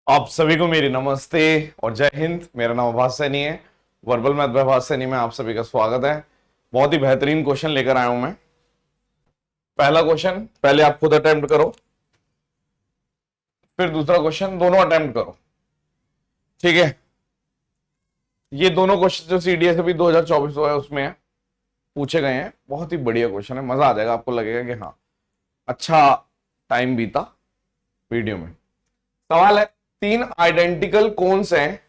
आप सभी को मेरी नमस्ते और जय हिंद। मेरा नाम आभास सैनी है। वर्बल मैथ बाय आभास सैनी में आप सभी का स्वागत है। बहुत ही बेहतरीन क्वेश्चन लेकर आया हूं मैं। पहला क्वेश्चन पहले आप खुद अटेम्प्ट करो, फिर दूसरा क्वेश्चन दोनों अटेम्प्ट करो, ठीक है। ये दोनों क्वेश्चन जो सीडीएस अभी 2024 हुआ है उसमें पूछे गए हैं। बहुत ही बढ़िया क्वेश्चन है, मजा आ जाएगा, आपको लगेगा कि हाँ अच्छा टाइम बीता वीडियो में। सवाल है, तीन आइडेंटिकल कोन्स हैं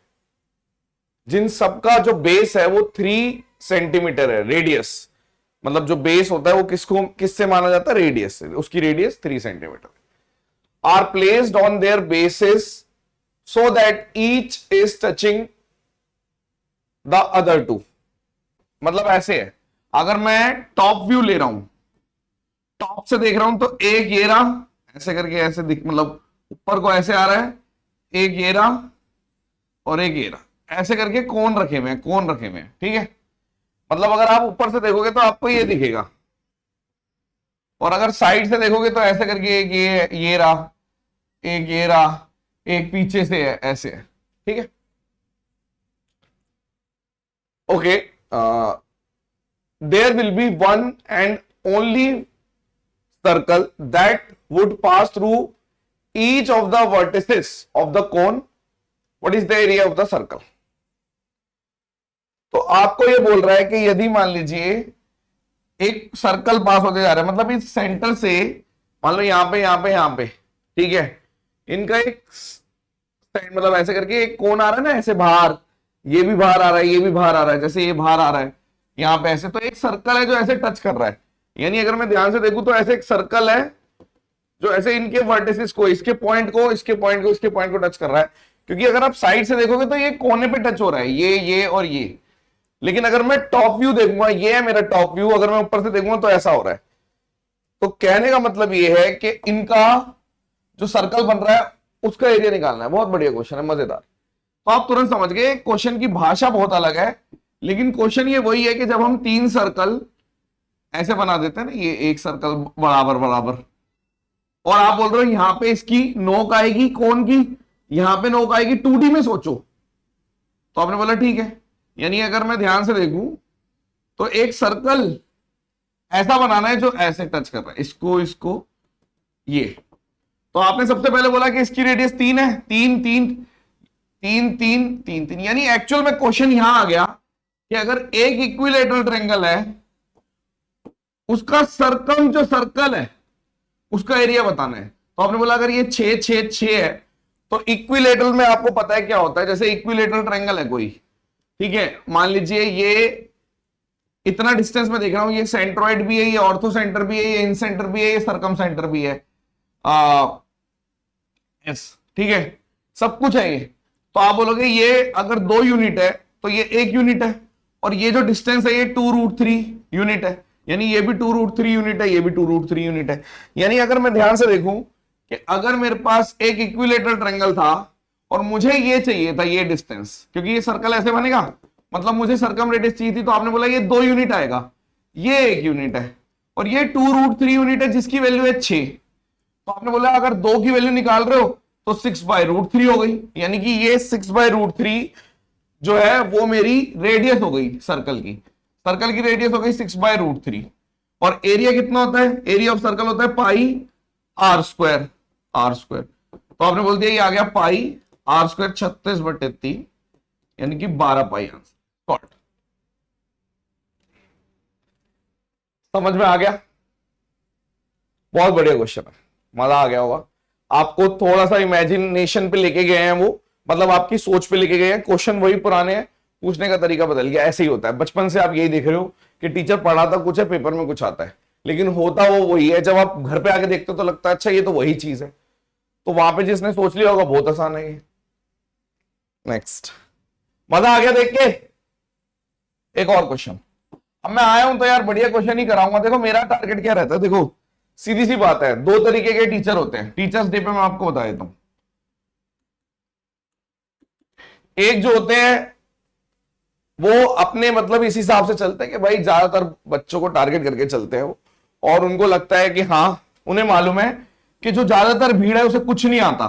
जिन सबका जो बेस है वो 3 सेंटीमीटर है। रेडियस मतलब जो बेस होता है वो किससे माना जाता है? रेडियस से। उसकी radius 3 centimetre. Are placed on their bases so that each is touching the other two. मतलब ऐसे है, अगर मैं टॉप व्यू ले रहा हूं, टॉप से देख रहा हूं तो एक ये रहा, ऐसे करके ऐसे दिख, मतलब ऊपर को ऐसे आ रहा है, एक ये रहा और एक ये रहा, ऐसे करके कोन रखे हुए हैं, ठीक है। मतलब अगर आप ऊपर से देखोगे तो आपको ये दिखेगा, और अगर साइड से देखोगे तो ऐसे करके एक ये रहा, एक ये रहा, एक पीछे से है, ऐसे है, ठीक है। Okay, there will be one and only circle that would pass through each of the vertices of the cone. What is the area of the circle? तो आपको ये बोल रहा है कि यदि मान लीजिए एक सर्कल पास होते जा रहा है, मतलब इस सेंटर से मान लो यहां पे, ठीक है, इनका एक मतलब ऐसे करके एक कोन आ रहा है ना, ऐसे बाहर, ये भी बाहर आ रहा है, ये भी बाहर आ रहा है, जैसे ये बाहर आ रहा है यहां पे ऐसे, तो एक सर्कल है जो ऐसे टच कर रहा है। यानी अगर मैं ध्यान से देखूं तो ऐसे एक सर्कल है जो ऐसे इनके वर्टिसेस को, इसके पॉइंट को, इसके पॉइंट को टच कर रहा है। क्योंकि अगर आप साइड से देखोगे तो ये कोने पे टच हो रहा है, ये और ये। लेकिन अगर मैं टॉप व्यू देखूंगा, ये है मेरा टॉप व्यू, अगर मैं ऊपर से देखूंगा तो ऐसा हो रहा है। तो कहने का मतलब ये है कि इनका जो सर्कल बन रहा है उसका एरिया निकालना है। बहुत बढ़िया क्वेश्चन है, मजेदार। तो आप तुरंत समझ गए क्वेश्चन की भाषा बहुत अलग है, लेकिन क्वेश्चन ये वही है कि जब हम 3 सर्कल ऐसे बना देते हैं ना, ये एक सर्कल बराबर, और आप बोल रहे हो यहां पे इसकी नोक आएगी कौन की, यहां पे नोक आएगी 2D में, सोचो। तो आपने बोला ठीक है। यानी अगर मैं ध्यान से देखूं तो एक सर्कल ऐसा बनाना है जो ऐसे टच कर रहा है इसको ये। तो आपने सबसे पहले बोला कि इसकी रेडियस 3 है, 3 3 3 3 3 3। यानी एक्चुअल में क्वेश्चन यहां आ गया कि अगर एक इक्विलेटरल ट्रायंगल है, उसका सर्कम जो सर्कल है उसका एरिया बताना है। तो आपने बोला अगर ये 6 6 6 है तो इक्विलेटरल में आपको पता है क्या होता है। जैसे इक्विलेटरल ट्रायंगल है कोई, ठीक है, मान लीजिए ये इतना डिस्टेंस में देख रहा हूं, ये सेंट्रोइड भी है, ये ऑर्थो सेंटर भी है, ये इन सेंटर भी है, ये सरकम सेंटर भी है, यस, ठीक है, सब कुछ है ये। तो आप बोलोगे ये अगर 2 यूनिट है तो ये 1 यूनिट है, और ये जो डिस्टेंस है ये 2√3 यूनिट है। यानी ये भी 2√3 यूनिट है, ये भी 2√3 यूनिट है। यानी अगर मैं ध्यान से देखूं कि अगर मेरे पास एक इक्विलेटरल ट्रायंगल था और मुझे ये चाहिए था, ये डिस्टेंस, क्योंकि ये सर्कल ऐसे बनेगा, मतलब मुझे सर्कम रेडियस चाहिए थी, तो आपने बोला ये 2 यूनिट आएगा, ये 1 यूनिट है, और ये 2√3 यूनिट है जिसकी वैल्यू है 6। तो आपने बोला अगर 2 की वैल्यू निकाल रहे हो तो 6/√3 हो गई। यानी कि ये 6/√3 जो है वो मेरी रेडियस हो गई सर्कल की। सर्कल की रेडियस हो गई 6/√3। और एरिया कितना होता है? एरिया ऑफ सर्कल होता है πr²। तो आपने बोल दिया ये आ गया πr², 36/3, यानी कि 12 पाई आंसर। शॉर्ट समझ में आ गया? बहुत बढ़िया क्वेश्चन है, मजा आ गया होगा आपको। थोड़ा सा इमेजिनेशन पे लेके गए हैं वो, मतलब आपकी सोच पे लेके गए हैं। क्वेश्चन वही पुराने हैं, पूछने का तरीका बदल गया। ऐसे ही होता है, बचपन से आप यही देख रहे हो कि टीचर पढ़ाता कुछ है, पेपर में कुछ आता है, लेकिन होता वो वही है। जब आप घर पे आके देखते हो तो लगता है अच्छा ये तो वही चीज है। तो वहां पे जिसने सोच लिया होगा बहुत आसान है ये। नेक्स्ट, मजा आ गया देख के? एक और क्वेश्चन। अब मैं आया हूं तो यार बढ़िया क्वेश्चन ही कराऊंगा। देखो मेरा टारगेट क्या रहता है, देखो सीधी सी बात है, 2 तरीके के टीचर होते हैं। टीचर्स डे पे मैं आपको बता देता हूं। एक जो होते हैं वो अपने मतलब इस हिसाब से चलते हैं कि भाई ज्यादातर बच्चों को टारगेट करके चलते हैं वो, और उनको लगता है कि हाँ, उन्हें मालूम है कि जो ज्यादातर भीड़ है उसे कुछ नहीं आता,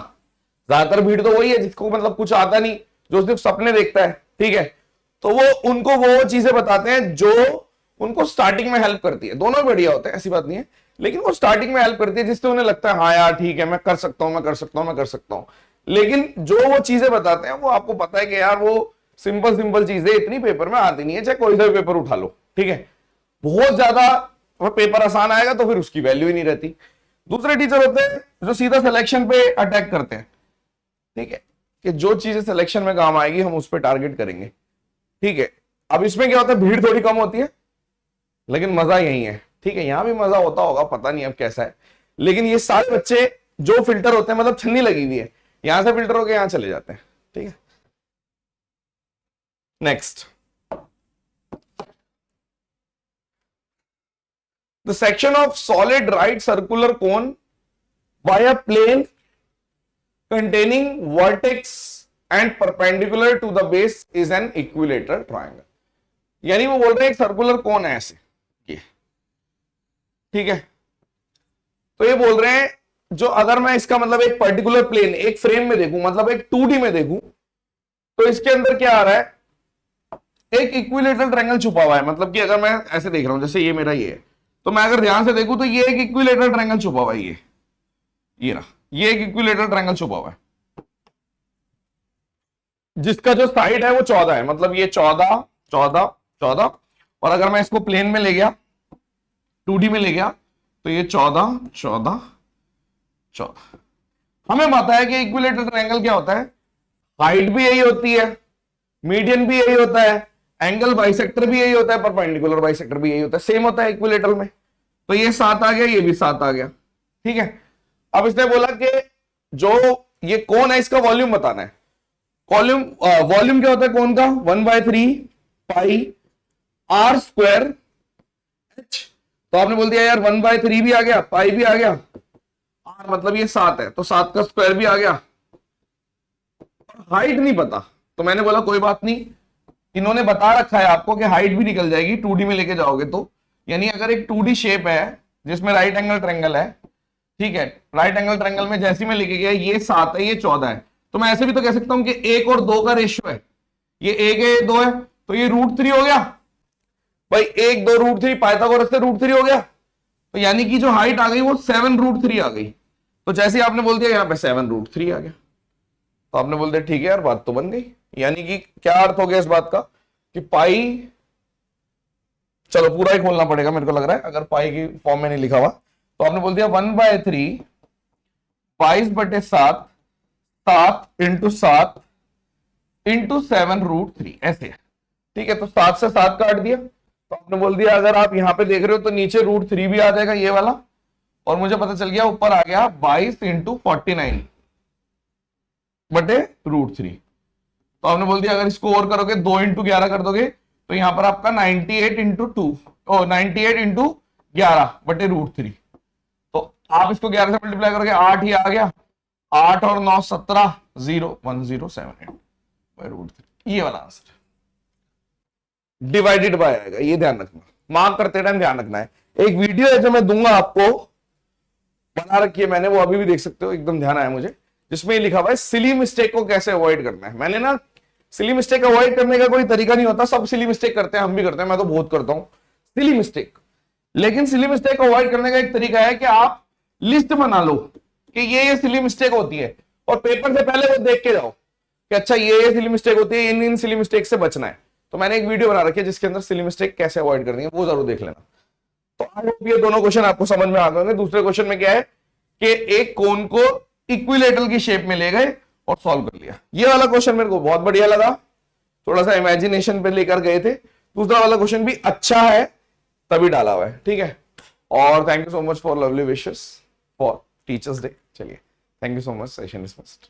ज्यादातर भीड़ तो वही है जिसको मतलब कुछ आता नहीं, जो सिर्फ सपने देखता है, ठीक है। तो वो उनको वो चीजें बताते हैं जो उनको स्टार्टिंग में हेल्प करती है। दोनों बढ़िया होते हैं, ऐसी बात नहीं है, लेकिन वो स्टार्टिंग में हेल्प करती है जिससे उन्हें लगता है हाँ यार ठीक है मैं कर सकता हूं, मैं कर सकता हूं, मैं कर सकता हूं। लेकिन जो वो चीजें बताते हैं वो आपको पता है कि यार वो सिंपल सिंपल चीजें इतनी पेपर में आती नहीं है, चाहे कोई सा भी पेपर उठा लो, ठीक है। बहुत ज्यादा वो पेपर आसान आएगा तो फिर उसकी वैल्यू ही नहीं रहती। दूसरे टीचर होते हैं जो सीधा सिलेक्शन पे अटैक करते हैं, ठीक है, कि जो चीजें सिलेक्शन में काम आएगी हम उस पर टारगेट करेंगे, ठीक है। अब इसमें क्या होता है, भीड़ थोड़ी कम होती है लेकिन मजा यही है, ठीक है। यहां भी मजा होता होगा, पता नहीं अब कैसा है, लेकिन ये सारे बच्चे जो फिल्टर होते हैं, मतलब छन्नी लगी हुई है, यहां से फिल्टर होकर यहां चले जाते हैं, ठीक है। Next, the section of solid right circular cone by a plane containing vertex and perpendicular to the base is an equilateral triangle। यानी वो बोल रहे हैं एक सर्कुलर कोन है ऐसे, ये ठीक है। तो ये बोल रहे हैं जो अगर मैं इसका मतलब एक पर्टिकुलर प्लेन एक फ्रेम में देखूं, मतलब एक 2D में देखूं, तो इसके अंदर क्या आ रहा है, एक इक्विलेटरल ट्रायंगल छुपा हुआ है। मतलब कि अगर मैं ऐसे देख रहा हूं, जैसे ये मेरा ये है, तो मैं अगर ध्यान से देखूं तो ये एक इक्विलेटरल ट्रायंगल छुपा हुआ है, ये रहा, ये एक इक्विलेटरल ट्रायंगल छुपा हुआ है जिसका जो साइड है वो 14 है। मतलब ये 14 14 14, और अगर मैं इसको प्लेन में ले गया, 2D में ले गया, तो ये 14 14 14। हमें पता है कि इक्विलेटरल ट्रायंगल क्या होता है, हाइट भी यही होती है, मीडियन भी यही होता है, एंगल बाइसेक्टर भी यही होता है, परपेंडिकुलर बाइसेक्टर भी यही होता है, सेम होता है इक्विलेटरल में। तो ये 7 आ गया, ये भी 7 आ गया, ठीक है। अब इसने बोला कि जो ये कोन है इसका वॉल्यूम बताना है। वॉल्यूम वॉल्यूम क्या होता है कोन का, 1/3 पाई आर स्क्वायर एच। तो आपने बोल दिया यार 1/3 भी आ गया, पाई भी आ गया, आर मतलब ये 7 है तो 7 का स्क्वायर भी आ गया। हाइट नहीं पता, तो मैंने बोला कोई बात नहीं, इन्होंने बता रखा है आपको कि हाइट भी निकल जाएगी 2D में लेके जाओगे तो। यानी अगर एक 2D शेप है जिसमें राइट एंगल ट्रायंगल है, ठीक है, राइट एंगल ट्रायंगल में जैसे मैं लेके गया ये 7 है, ये 14 है, तो मैं ऐसे भी तो कह सकता हूं कि 1 और 2 का रेशियो है, ये 1 है, ये 2 है, तो ये √3 हो गया भाई। 1 2 √3, पाइथागोरस से √3 हो गया, तो यानी कि जो हाइट आ गई वो 7√3 आ गई। तो जैसे आपने बोल दिया यहां पे 7√3 आ गया, तो आपने बोल दिया ठीक है यार बात तो बन गई। यानी कि क्या अर्थ हो गया इस बात का कि पाई, चलो पूरा ही खोलना पड़ेगा मेरे को लग रहा है, अगर पाई की फॉर्म में नहीं लिखा हुआ, तो आपने बोल दिया 1/3 22/7 7 × 7 × 7√3 ऐसे है, ठीक है। तो 7 से 7 काट दिया, तो आपने बोल दिया अगर आप यहां पे देख रहे हो तो नीचे √3 भी आ जाएगा ये वाला, और मुझे पता चल गया ऊपर आ गया 22 × 49/√3। तो आपने बोल दिया अगर इसको और करोगे 2 × 11 कर दोगे तो यहां पर आपका 98 × 2 98 × 11/√3। तो आप इसको 11 से मल्टीप्लाई करोगे 8 ही आ गया, 8 और 9 17 01078/√3, ये वाला आंसर डिवाइडेड बाय आएगा। ये ध्यान रखना, मार्क करते टाइम ध्यान रखना है। एक वीडियो है जो मैं दूंगा आपको, बना रखी है मैंने, वो अभी भी देख सकते हो, एकदम ध्यान आया मुझे, जिसमें ये लिखा हुआ है सिली मिस्टेक को कैसे अवॉइड करना है। मैंने ना सिली मिस्टेक अवॉइड करने का कोई तरीका नहीं होता, सब सिली मिस्टेक करते हैं, हम भी करते हैं, मैं तो बहुत करता हूं सिली मिस्टेक। लेकिन सिली मिस्टेक अवॉइड करने का एक तरीका है कि आप लिस्ट बना लो कि ये सिली मिस्टेक होती है, और पेपर से पहले वो देख के जाओ कि अच्छा ये सिली मिस्टेक होती है, इन सिली मिस्टेक से बचना है। तो मैंने एक वीडियो बना रखी है जिसके अंदर सिली मिस्टेक कैसे अवॉइड करनी है, वो जरूर देख लेना। तो आई होप ये दोनों क्वेश्चन आपको समझ में आ गए होंगे। दूसरे क्वेश्चन में क्या है कि एक कोन को इक्विलेटरल की शेप में ले गए और सॉल्व कर लिया। ये वाला क्वेश्चन मेरे को बहुत बढ़िया लगा, थोड़ा सा इमेजिनेशन पे लेकर गए थे। दूसरा वाला क्वेश्चन भी अच्छा है तभी डाला हुआ है, ठीक है। और thank you so much for lovely wishes for teachers day. चलिए, thank you so much, session dismissed.